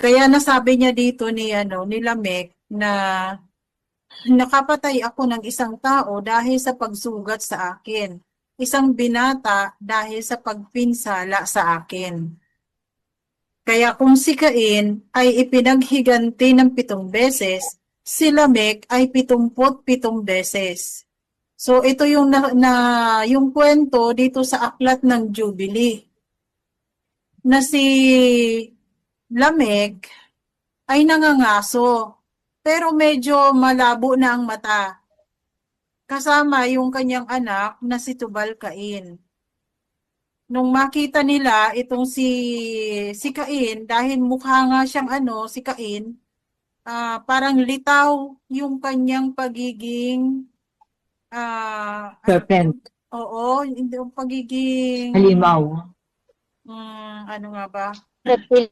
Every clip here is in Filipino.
Kaya nasabi niya dito ni Lamek na nakapatay ako ng isang tao dahil sa pagsugat sa akin. Isang binata dahil sa pagpinsala sa akin. Kaya kung si Cain ay ipinaghiganti ng 7 beses, si Lamek ay 77 beses. So ito yung yung kwento dito sa aklat ng Jubilee na si Lamek ay nangangaso pero medyo malabo na ang mata. Kasama yung kanyang anak na si Tubal-Cain. Nung makita nila itong si Cain, dahil mukha nga siyang si Cain, parang litaw yung kanyang pagiging ano to? Serpent. Oo, hindi yung pagiging Halimaw. ano nga ba? Reptilian,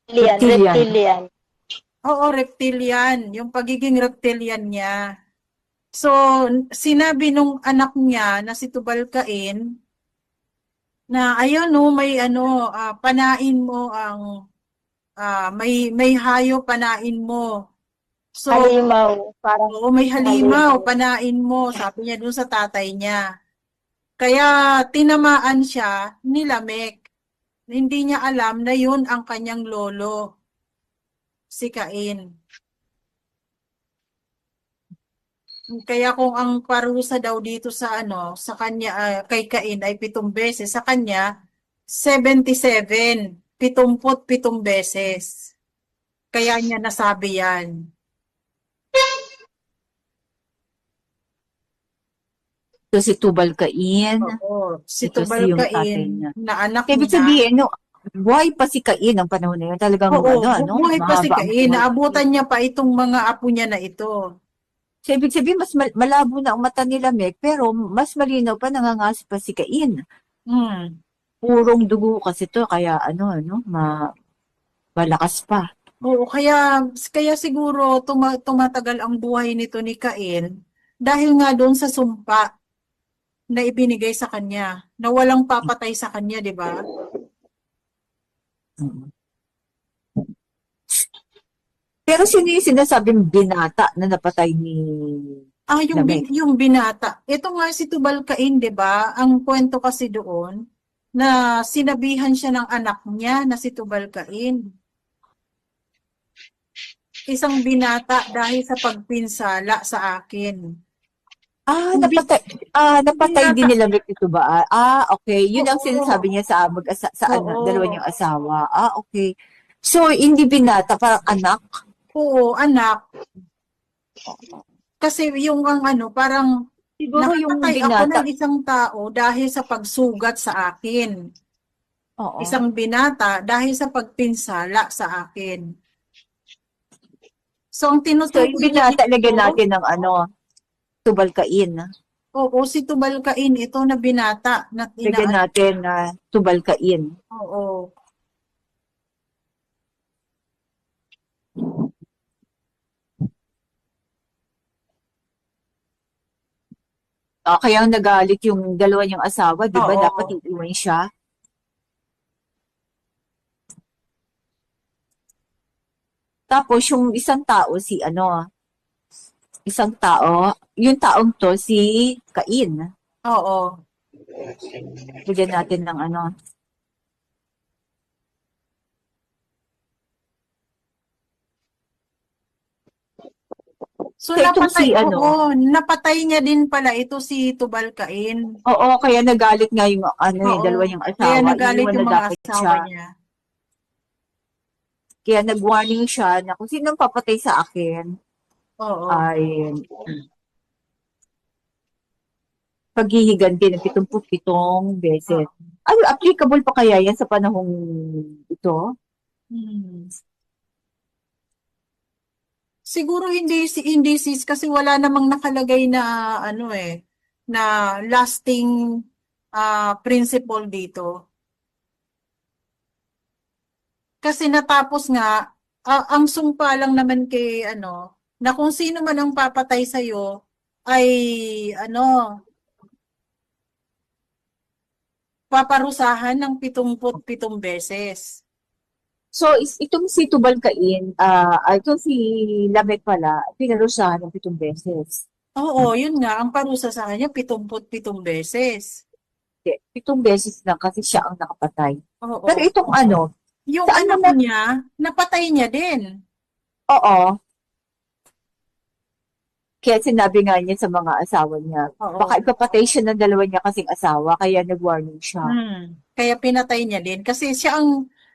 Reptilian. reptilian. Oo, reptilian, yung pagiging reptilian niya. So, sinabi nung anak niya na si Tubal-Cain na ayun no, may panain mo ang may hayo panain mo. So, Halimaw. Parang oo, may halimaw halimaw. panain mo, sabi niya dun sa tatay niya. Kaya tinamaan siya ni Lamek. Hindi niya alam na yun ang kanyang lolo, si Cain. Kaya kung ang parusa daw dito sa kanya kay Cain ay 7 beses, sa kanya 77, 77 beses. Kaya niya nasabi yan. So, si Tubal-Cain. Oo, si Ito si yung Tubal-Cain tatay niya. na anak Ibig niya. sabihin, no, buhay pa si Cain ang panahon na yun. Talagang, Oo, buhay pa si mahaba ang Cain. buhay. Naabutan niya pa itong mga apo niya na ito. So, ibig sabihin, mas malabo na ang mata ni Lamek, pero mas malinaw pa, nangangas pa si Cain. Hmm. Purong dugo kasi to, kaya malakas pa. Oo, kaya siguro tumatagal ang buhay nito ni Cain dahil nga doon sa sumpa na ibinigay sa kanya, na walang papatay sa kanya, di ba? Pero sino yung sinasabing binata na napatay ni Lamek? Yung binata. Ito nga si Tubal-Cain, di ba? Ang kwento kasi doon na sinabihan siya ng anak niya na si Tubal-Cain. Isang binata dahil sa pagpinsala sa akin. Napatay din Binata. ni Lamek ito ba? Okay. Yun ang Oo. sinasabi niya sa dalawa Oo. niyang asawa. Okay. So, hindi binata, parang anak? Oo, anak. Kasi yung parang Siguro yung nakapatay ako binata. ng isang tao dahil sa pagsugat sa akin. Oo. Isang binata dahil sa pagpinsala sa akin. So, ang So, yung tinutukoy niya binata, dito, lagyan natin ng Tubal-Cain. oo, si Tubal-Cain, ito na binata na Lagyan natin na Tubal-Cain. oo. Kaya nagalit yung dalawa niyang asawa, di ba? Dapat Oo. iiwan siya. Tapos, yung isang tao, yung taong to, si Cain. Oo. Lagyan natin ng So, So, itong si napatay niya din pala ito si Tubal-Cain. oo, kaya nagalit nga yung Oo. dalawa niyang Kaya asawa. nagalit Iniwan na yung mga dapat asawa siya. niya. Kaya nag-warning siya na kung sinong papatay sa akin Oo. ay paghihiganti ng 77 beses. Oo. Applicable pa kaya yan sa panahong ito? Hmm. Siguro hindi sis kasi wala namang nakalagay na na lasting principle dito. Kasi natapos nga ang sumpa lang naman kay na kung sino man ang papatay sa ay ano paparusahan ng 77 beses. So, itong si Tubal-Cain, itong si Lamech pala, pinarusahan ng 7 beses. Oo, yun nga, ang parusa sa kanya, 77 beses. 7 beses lang kasi siya ang nakapatay. Pero Oo. itong ano, Yung saan mo anak na, niya, napatay niya din. oo, kaya sinabi nga niya sa mga asawa niya, Oo. baka ipapatay siya ng dalawa niya kasing asawa, kaya nag-warning siya. Kaya pinatay niya din. Kasi siya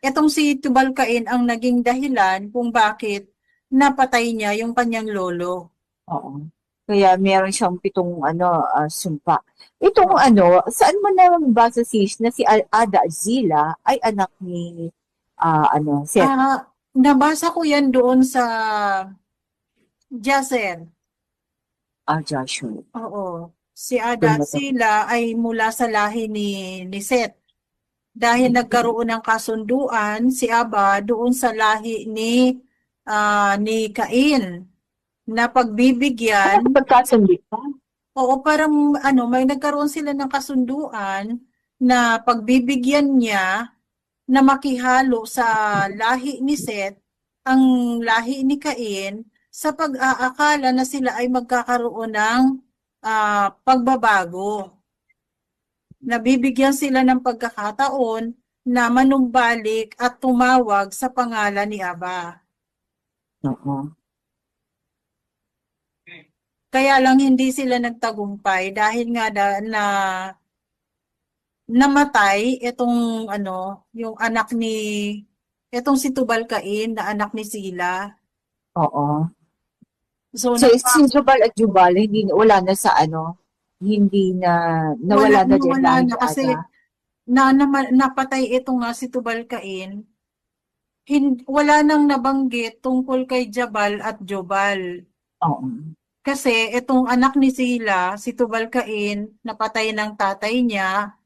etong si Tubal-Cain ang naging dahilan kung bakit napatay niya yung kanyang lolo. Oo. Kaya meron siyang 7 sumpa. Itong Oo. saan mo na basa sis na si Ada Zila ay anak ni Seth. Nabasa ko yan doon sa Jaser. Joshua. Oo. Si Doon Ada mo to. sila ay mula sa lahi ni Seth. Dahil nagkaroon ng kasunduan si Aba doon sa lahi ni Cain na pagbibigyan. Pagkasundi pa. Oo, parang may nagkaroon sila ng kasunduan na pagbibigyan niya na makihalo sa lahi ni Seth ang lahi ni Cain sa pag-aakala na sila ay magkakaroon ng pagbabago. Nabibigyan sila ng pagkakataon na manumbalik at tumawag sa pangalan ni Aba. Oo. Kaya lang hindi sila nagtagumpay dahil nga na namatay yung anak itong si Tubal-Cain na anak ni Sila. Oo. So, So, si Jubal at Jubal, wala na sa hindi na, nawala na din wala dahil na kay kasi Ada. napatay ito nga si Tubal-Cain. Wala nang nabanggit tungkol kay Jabal at Jobal. Oo. Kasi itong anak ni Sila, si Tubal-Cain, napatay ng tatay niya.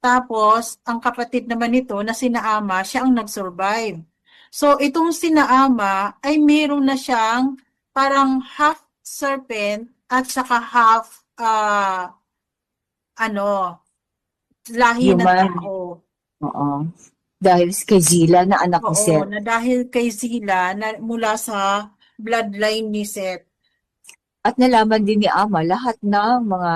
Tapos, ang kapatid naman nito na sina Ama, siya ang nag-survive. So, itong sina Ama ay meron na siyang parang half serpent at saka half, lahi ng Human. tao. Oo. Dahil kay Zila na anak ni Oo, Seth. na dahil kay Sila, na mula sa bloodline ni Seth. At nalaman din ni Ama lahat ng mga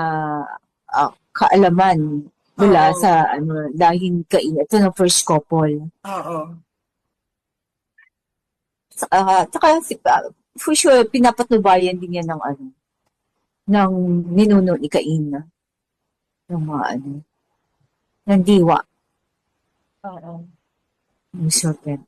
kaalaman mula Oo, sa lahing Cain. Ito ng first couple. oo. Tsaka for sure, pinapatnubayan din yan ng ninuno ni Cain. Ng mga ng diwa. Oo. Ng serpent.